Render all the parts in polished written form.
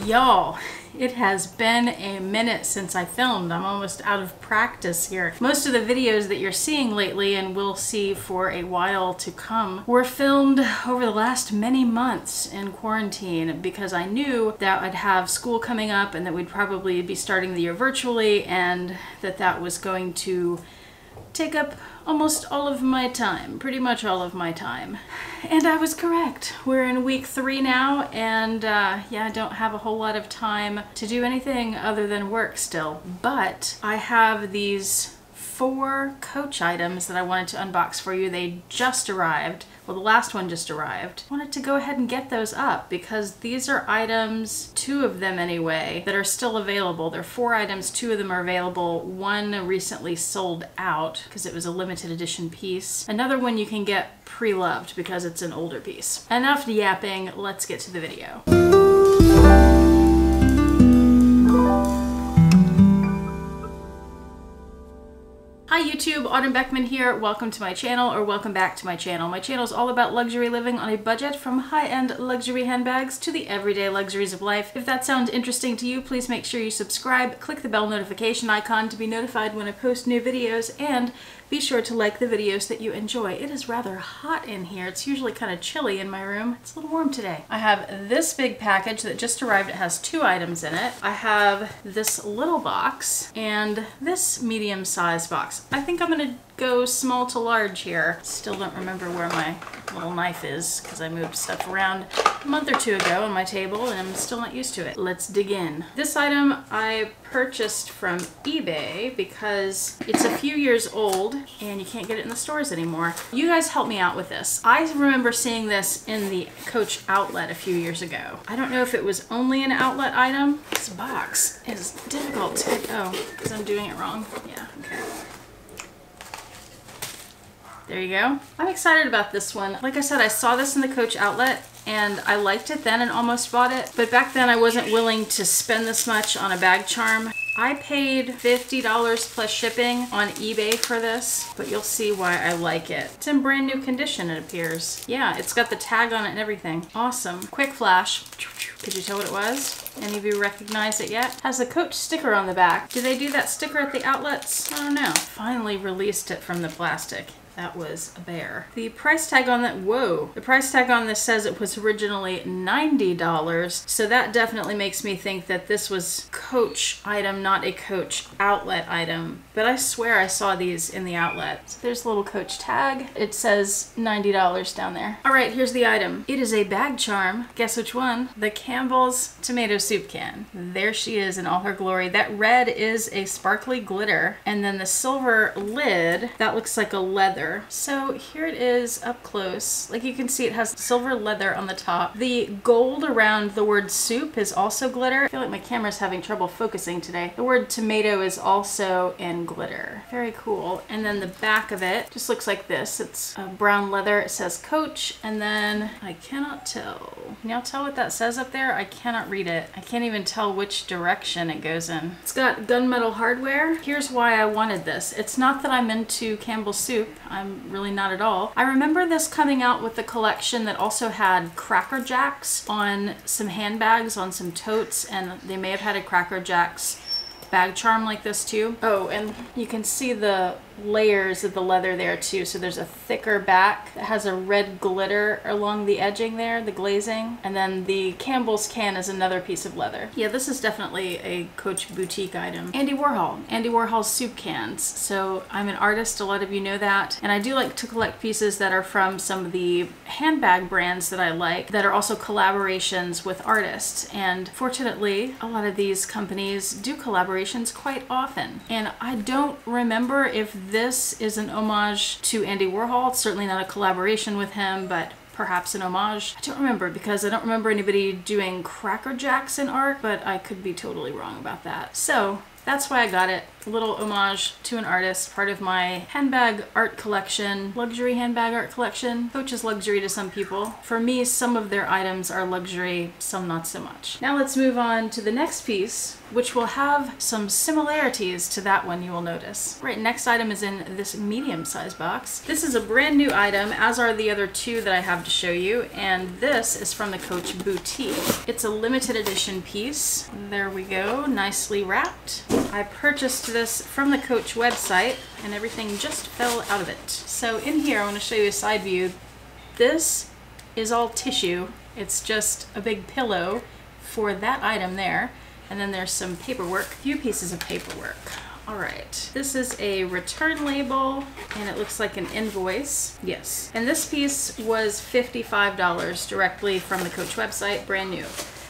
Y'all, it has been a minute since I filmed. I'm almost out of practice here. Most of the videos that you're seeing lately and will see for a while to come were filmed over the last many months in quarantine because I knew that I'd have school coming up and that we'd probably be starting the year virtually and that was going to take up almost all of my time, pretty much all of my time. And I was correct. We're in week 3 now, and yeah, I don't have a whole lot of time to do anything other than work still. But I have these 4 Coach items that I wanted to unbox for you. They just arrived. Well, the last one just arrived. I wanted to go ahead and get those up because these are items, 2 of them anyway, that are still available. There are 4 items, 2 of them are available. One recently sold out because it was a limited edition piece. Another one you can get pre-loved because it's an older piece. Enough yapping, let's get to the video. Hi YouTube, Autumn Beckman here. Welcome to my channel, or welcome back to my channel. My channel is all about luxury living on a budget, from high-end luxury handbags to the everyday luxuries of life. If that sounds interesting to you, please make sure you subscribe, click the bell notification icon to be notified when I post new videos, and be sure to like the videos that you enjoy. It is rather hot in here. It's usually kind of chilly in my room. It's a little warm today. I have this big package that just arrived. It has 2 items in it. I have this little box and this medium-sized box. I think I'm gonna go small to large here. Still don't remember where my little knife is because I moved stuff around a month or 2 ago on my table and I'm still not used to it. Let's dig in. This item I purchased from eBay because it's a few years old and you can't get it in the stores anymore. You guys help me out with this. I remember seeing this in the Coach outlet a few years ago. I don't know if it was only an outlet item. This box is difficult to, because I'm doing it wrong. Yeah, okay. There you go. I'm excited about this one. Like I said, I saw this in the Coach outlet and I liked it then and almost bought it. But back then I wasn't willing to spend this much on a bag charm. I paid $50 plus shipping on eBay for this, but you'll see why I like it. It's in brand new condition, it appears. Yeah, it's got the tag on it and everything. Awesome. Quick flash. Could you tell what it was? Any of you recognize it yet? Has the Coach sticker on the back. Do they do that sticker at the outlets? I don't know. Finally released it from the plastic. That was a bear. The price tag on that, whoa. The price tag on this says it was originally $90, so that definitely makes me think that this was Coach item, not a Coach outlet item. But I swear I saw these in the outlet. So there's a little Coach tag. It says $90 down there. All right, here's the item. It is a bag charm. Guess which one? The Campbell's tomato soup can. There she is in all her glory. That red is a sparkly glitter, and then the silver lid, that looks like a leather. So here it is up close. Like you can see, it has silver leather on the top. The gold around the word soup is also glitter. I feel like my camera's having trouble focusing today. The word tomato is also in glitter. Very cool. And then the back of it just looks like this. It's brown leather. It says Coach, and then I cannot tell. Can y'all tell what that says up there? I cannot read it. I can't even tell which direction it goes in. It's got gunmetal hardware. Here's why I wanted this. It's not that I'm into Campbell's soup. I'm really not at all. I remember this coming out with the collection that also had Cracker Jacks on some handbags, on some totes, and they may have had a Cracker Jacks bag charm like this too. Oh, and you can see the layers of the leather there too. So there's a thicker back that has a red glitter along the edging there, the glazing. And then the Campbell's can is another piece of leather. Yeah, this is definitely a Coach boutique item. Andy Warhol's soup cans. So I'm an artist, a lot of you know that. And I do like to collect pieces that are from some of the handbag brands that I like that are also collaborations with artists. And fortunately, a lot of these companies do collaborations quite often. And I don't remember if this is an homage to Andy Warhol. It's certainly not a collaboration with him, but perhaps an homage. I don't remember because I don't remember anybody doing Cracker Jacks in art, but I could be totally wrong about that. So that's why I got it. little homage to an artist, part of my handbag art collection, luxury handbag art collection. Coach is luxury to some people. For me, some of their items are luxury, some not so much. Now let's move on to the next piece, which will have some similarities to that one, you will notice. Right, next item is in this medium-sized box. This is a brand new item, as are the other two that I have to show you, and this is from the Coach Boutique. It's a limited edition piece. There we go, nicely wrapped. I purchased this from the Coach website, and everything just fell out of it. So in here, I want to show you a side view. This is all tissue. It's just a big pillow for that item there. And then there's some paperwork, a few pieces of paperwork. All right, this is a return label and it looks like an invoice. Yes, and this piece was $55 directly from the Coach website, brand new,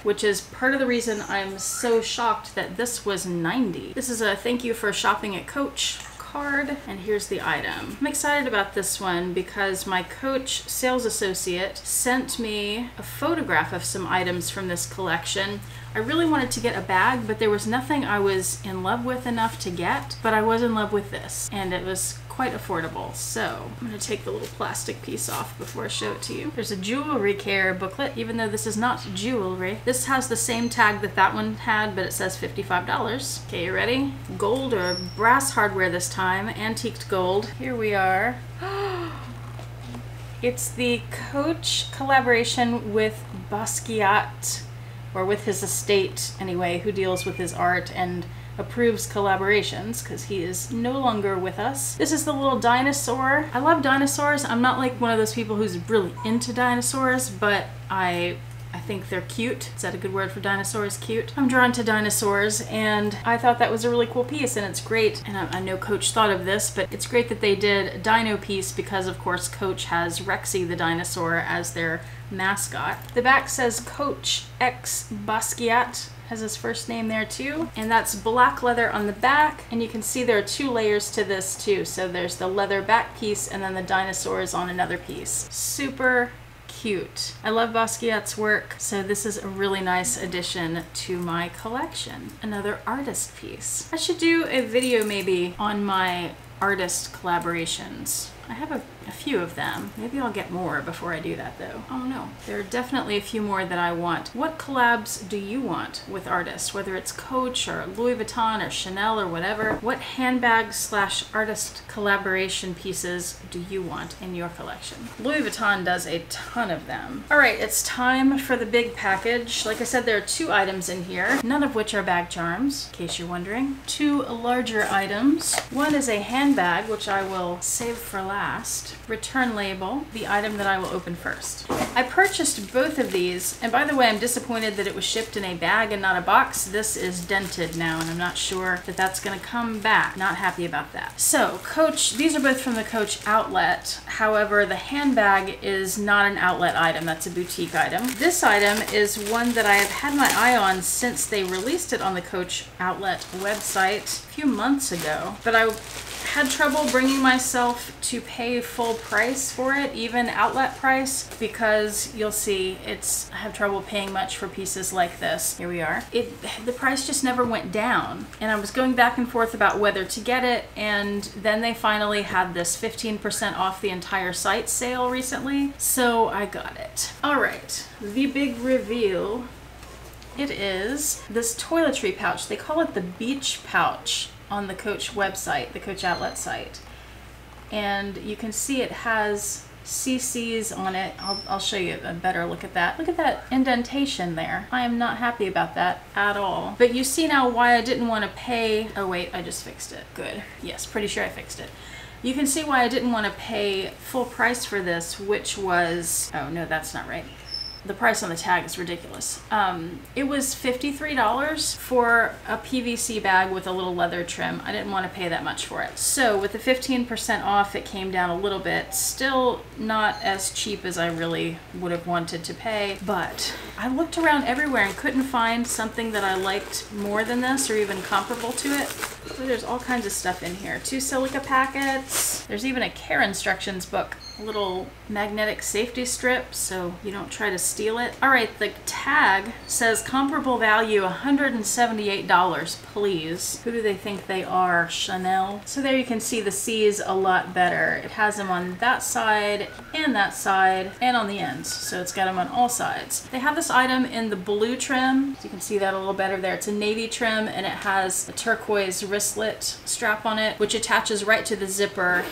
which is part of the reason I'm so shocked that this was $90. This is a thank you for shopping at Coach card, and here's the item. I'm excited about this one because my Coach sales associate sent me a photograph of some items from this collection. I really wanted to get a bag, but there was nothing I was in love with enough to get, but I was in love with this, and it was quite affordable. So I'm going to take the little plastic piece off before I show it to you. There's a jewelry care booklet, even though this is not jewelry. This has the same tag that that one had, but it says $55. Okay, you ready? Gold or brass hardware this time, antiqued gold. Here we are. It's the Coach collaboration with Basquiat, or with his estate anyway, who deals with his art and approves collaborations because he is no longer with us. This is the little dinosaur. I love dinosaurs. I'm not like one of those people who's really into dinosaurs, but I think they're cute. Is that a good word for dinosaurs? Cute. I'm drawn to dinosaurs, and I thought that was a really cool piece, and it's great. And I know Coach thought of this, but it's great that they did a dino piece because, of course, Coach has Rexy the dinosaur as their mascot. The back says Coach X Basquiat, has his first name there too, and that's black leather on the back, and you can see there are two layers to this too. So there's the leather back piece and then the dinosaurs on another piece. Super cute. I love Basquiat's work, so this is a really nice addition to my collection. Another artist piece. I should do a video maybe on my artist collaborations. I have a few of them. Maybe I'll get more before I do that though. Oh no, there are definitely a few more that I want. What collabs do you want with artists? Whether it's Coach or Louis Vuitton or Chanel or whatever. What handbag / artist collaboration pieces do you want in your collection? Louis Vuitton does a ton of them. All right, it's time for the big package. Like I said, there are two items in here, none of which are bag charms, in case you're wondering. Two larger items. One is a handbag, which I will save for last. Return label, the item that I will open first. I purchased both of these, and by the way, I'm disappointed that it was shipped in a bag and not a box. This is dented now, and I'm not sure that that's gonna come back. Not happy about that. So, Coach, these are both from the Coach outlet. However, the handbag is not an outlet item, that's a boutique item. This item is one that I have had my eye on since they released it on the Coach outlet website a few months ago, but I had trouble bringing myself to pay full price for it, even outlet price, because you'll see I have trouble paying much for pieces like this. Here we are. The price just never went down, and I was going back and forth about whether to get it, and then they finally had this 15% off the entire site sale recently, so I got it. All right, the big reveal. It is this toiletry pouch. They call it the beach pouch on the Coach website, the Coach outlet site. And you can see it has CCs on it. I'll show you a better look at that. Look at that indentation there. I am not happy about that at all. But you see now why I didn't want to pay. Oh wait, I just fixed it. Good. Yes, pretty sure I fixed it. You can see why I didn't want to pay full price for this, which was, oh no, that's not right. The price on the tag is ridiculous. It was $53 for a PVC bag with a little leather trim. I didn't want to pay that much for it. So with the 15% off, it came down a little bit. Still not as cheap as I really would have wanted to pay, but I looked around everywhere and couldn't find something that I liked more than this or even comparable to it. So there's all kinds of stuff in here. 2 silica packets. There's even a care instructions book little magnetic safety strip so you don't try to steal it. All right, the tag says comparable value $178, please. Who do they think they are? Chanel. So there you can see the C's a lot better. It has them on that side and on the ends. So it's got them on all sides. They have this item in the blue trim. So you can see that a little better there. It's a navy trim and it has a turquoise wristlet strap on it, which attaches right to the zipper.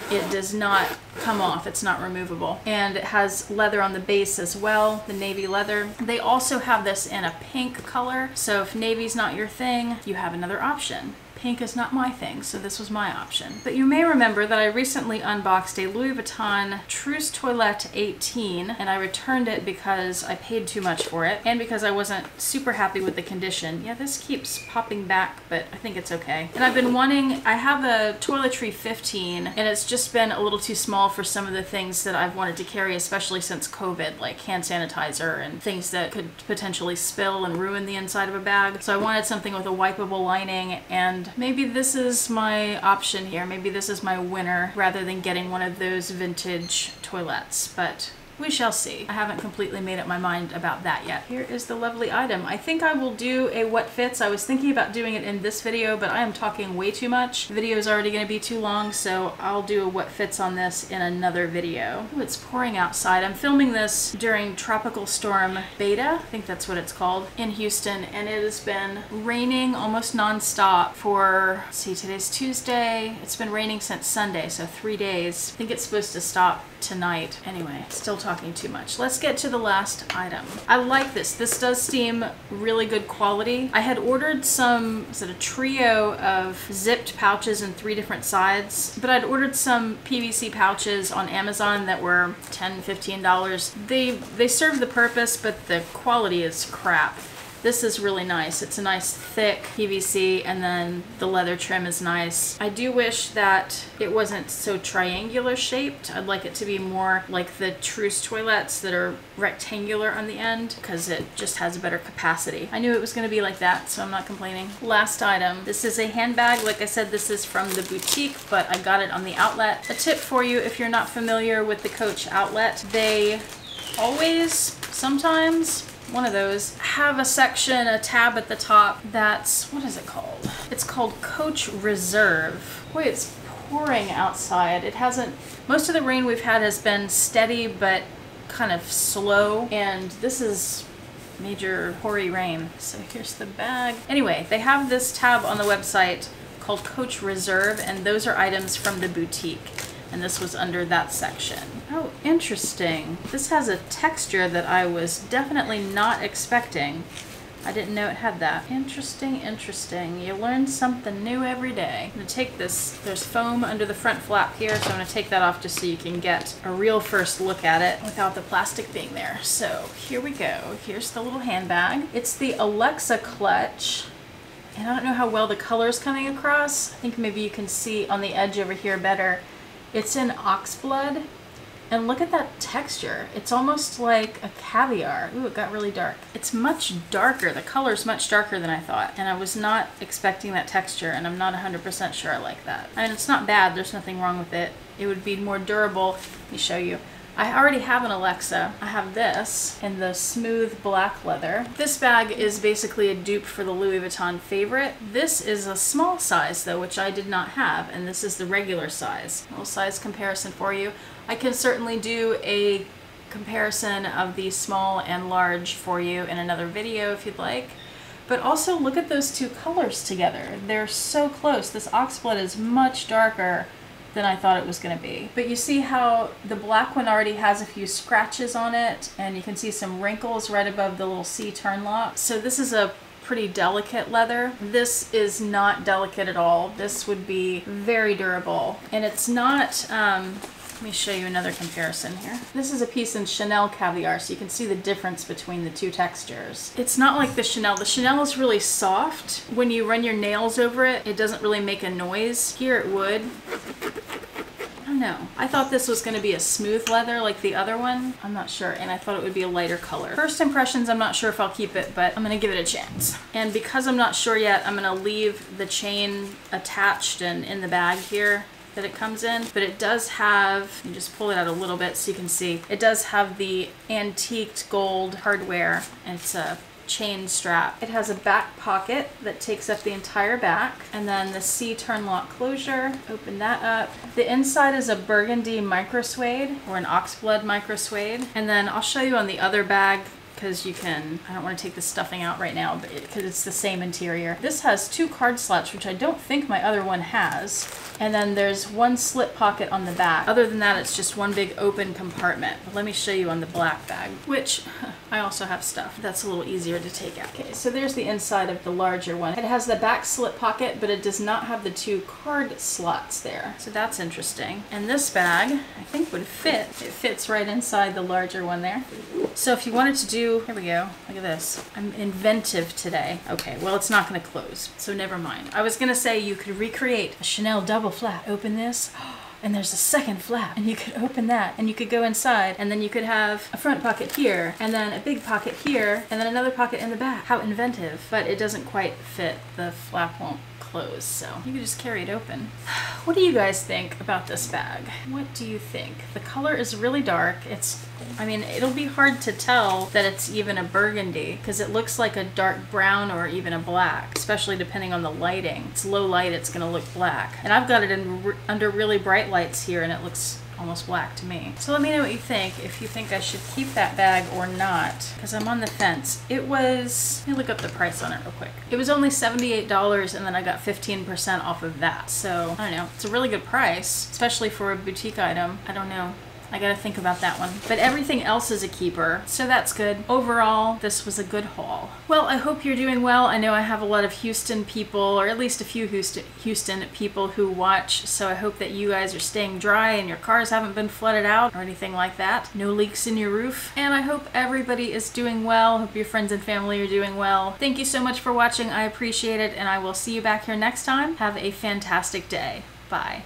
It does not come off, it's not removable. And it has leather on the base as well, the navy leather. They also have this in a pink color, so if navy's not your thing, you have another option. Pink is not my thing, so this was my option. But you may remember that I recently unboxed a Louis Vuitton Trousse Toilette 18, and I returned it because I paid too much for it, and because I wasn't super happy with the condition. Yeah, this keeps popping back, but I think it's okay. And I've been wanting, I have a Toiletry 15, and it's just been a little too small for some of the things that I've wanted to carry, especially since COVID, like hand sanitizer and things that could potentially spill and ruin the inside of a bag. So I wanted something with a wipeable lining, and maybe this is my option here. Maybe this is my winner rather than getting one of those vintage toilettes, but we shall see. I haven't completely made up my mind about that yet. Here is the lovely item. I think I will do a what fits. I was thinking about doing it in this video, but I am talking way too much. The video is already going to be too long, so I'll do a what fits on this in another video. Ooh, it's pouring outside. I'm filming this during Tropical Storm Beta, I think that's what it's called, in Houston, and it has been raining almost non-stop for, let's see, today's Tuesday. It's been raining since Sunday, so 3 days. I think it's supposed to stop tonight. Anyway, still talking too much. Let's get to the last item. I like this. This does seem really good quality. I had ordered some, is it a trio of zipped pouches in 3 different sides, but I'd ordered some PVC pouches on Amazon that were $10, $15. They serve the purpose, but the quality is crap. This is really nice. It's a nice thick PVC, and then the leather trim is nice. I do wish that it wasn't so triangular shaped. I'd like it to be more like the Trousse toilettes that are rectangular on the end, because it just has a better capacity. I knew it was going to be like that, so I'm not complaining. Last item. This is a handbag. Like I said, this is from the boutique, but I got it on the outlet. A tip for you if you're not familiar with the Coach outlet, they always, sometimes, one of those, have a section, a tab at the top that's, what is it called? It's called Coach Reserve. Boy, it's pouring outside. It hasn't, most of the rain we've had has been steady but kind of slow, and this is major poury rain. So here's the bag. Anyway, they have this tab on the website called Coach Reserve, and those are items from the boutique. And this was under that section. Oh, interesting. This has a texture that I was definitely not expecting. I didn't know it had that. Interesting, interesting. You learn something new every day. I'm gonna take this, there's foam under the front flap here, so I'm gonna take that off just so you can get a real first look at it without the plastic being there. So here we go. Here's the little handbag. It's the Alexa clutch. And I don't know how well the color's coming across. I think maybe you can see on the edge over here better. It's in oxblood, and look at that texture. It's almost like a caviar. Ooh, it got really dark. It's much darker. The color's much darker than I thought, and I was not expecting that texture, and I'm not 100% sure I like that. I mean, it's not bad. There's nothing wrong with it. It would be more durable. Let me show you. I already have an Alexa. I have this in the smooth black leather. This bag is basically a dupe for the Louis Vuitton Favorite. This is a small size though, which I did not have, and this is the regular size. A little size comparison for you. I can certainly do a comparison of the small and large for you in another video if you'd like. But also look at those two colors together. They're so close. This oxblood is much darker than I thought it was going to be. But you see how the black one already has a few scratches on it, and you can see some wrinkles right above the little C turn lock. So this is a pretty delicate leather. This is not delicate at all. This would be very durable. And it's not, let me show you another comparison here. This is a piece in Chanel Caviar, so you can see the difference between the two textures. It's not like the Chanel. The Chanel is really soft. When you run your nails over it, it doesn't really make a noise. Here it would. I don't know. I thought this was going to be a smooth leather like the other one. I'm not sure, and I thought it would be a lighter color. First impressions, I'm not sure if I'll keep it, but I'm going to give it a chance. And because I'm not sure yet, I'm going to leave the chain attached and in the bag here that it comes in, but it does have, you just pull it out a little bit so you can see, it does have the antiqued gold hardware, and it's a chain strap. It has a back pocket that takes up the entire back, and then the C turn lock closure. Open that up. The inside is a burgundy micro suede, or an oxblood micro suede, and then I'll show you on the other bag, because you can, I don't want to take the stuffing out right now, but because it's the same interior. This has 2 card slots, which I don't think my other one has. And then there's 1 slip pocket on the back. Other than that, it's just one big open compartment. But let me show you on the black bag, which I also have stuff. That's a little easier to take out. Okay, so there's the inside of the larger one. It has the back slip pocket, but it does not have the 2 card slots there. So that's interesting. And this bag, I think would fit. It fits right inside the larger one there. So if you wanted to do, here we go, look at this. I'm inventive today. Okay, well, it's not gonna close, so never mind. I was gonna say you could recreate a Chanel double flap. Open this, and there's a second flap, and you could open that, and you could go inside, and then you could have a front pocket here, and then a big pocket here, and then another pocket in the back. How inventive. But it doesn't quite fit. The flap won't close, so you can just carry it open. What do you guys think about this bag? What do you think? The color is really dark. I mean, it'll be hard to tell that it's even a burgundy because it looks like a dark brown or even a black, especially depending on the lighting. It's low light, it's gonna look black. And I've got it under really bright lights here, and it looks almost black to me. So let me know what you think, if you think I should keep that bag or not, because I'm on the fence. It was, let me look up the price on it real quick. It was only $78, and then I got 15% off of that. So I don't know, it's a really good price, especially for a boutique item. I don't know. I gotta think about that one. But everything else is a keeper, so that's good. Overall, this was a good haul. Well, I hope you're doing well. I know I have a lot of Houston people, or at least a few Houston people who watch, so I hope that you guys are staying dry and your cars haven't been flooded out or anything like that. No leaks in your roof. And I hope everybody is doing well. Hope your friends and family are doing well. Thank you so much for watching. I appreciate it, and I will see you back here next time. Have a fantastic day. Bye.